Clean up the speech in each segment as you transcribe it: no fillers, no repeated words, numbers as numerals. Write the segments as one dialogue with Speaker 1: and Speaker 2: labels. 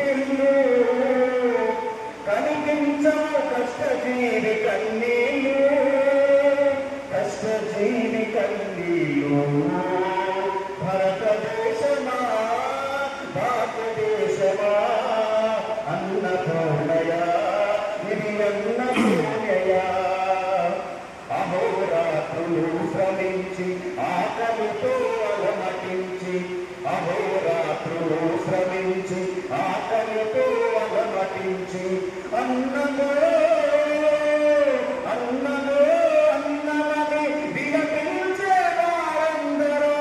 Speaker 1: కన్నీళ్ళు కనిపించవు కష్టజీవి కన్నీళ్ళు కష్టజీవి కన్నీళ్ళు భారతదేశమా భారతదేశమా అన్నపూర్ణయా ఇది అన్నపూర్ణయా అహోరాత్రులు శ్రమించి ఆకలితో అలమటించి అహోరాత్రులు శ్రమించి ఆకలితో అలమటించి అన్నమో అన్నమో అన్నమని విలపించే వారందరూ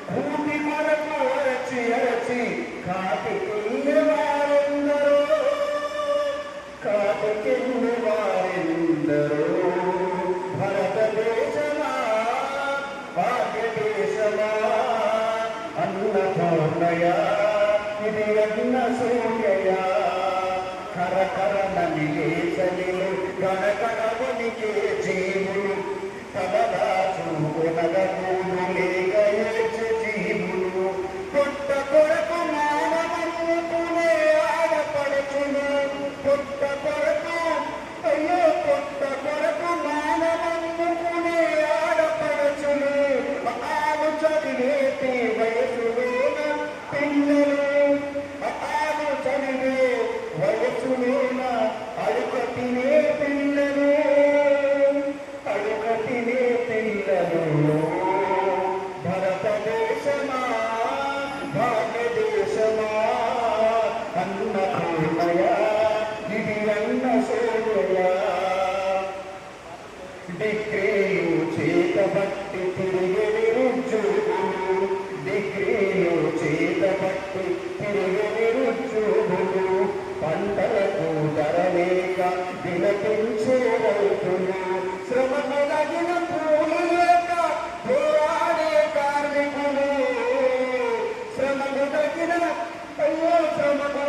Speaker 1: కూటి కొరకు అరచి అరచి కాటికెళ్ళే వారెందరూ కాటికెళ్ళే వారెందరూ భారతదేశమా భాగ్యదేశమా అన్నపూర్ణయా ఇది అన్న సూర్యయా కరకరమని లేచలిలు గణగణమునికే జీవులు కలగా చూపునగూలు లేక ఏడ్చే జీవులు పుట్ట కొరకు మానవనుకునే ఆడపడుచులు పుట్ట కొరకు అయ్యో పుట్ట కొరకు మానవనుకునే ఆడపడుచులు ఆలు చదివేటి వయసులోన పిల్లలు ఆలు చదివే వయసులోన అడుగతినే పిల్లలు అడుగతినే పిల్లలు భారతదేశమా భారతదేశమా అన్నపూర్ణయా ఇది అన్న సోదయా డిగ్రీలు చేతబట్టి తిరిగి నిరుద్యోగులు డిగ్రీలు చేతబట్టి తిరిగి నిరుద్యోగులు పంటలకు ధర లేక విలపించే రైతులు శ్రమకు తగిన పూలు లేక పోరాడే కార్మికులు శ్రమకు తగిన అయ్యో శ్రమకు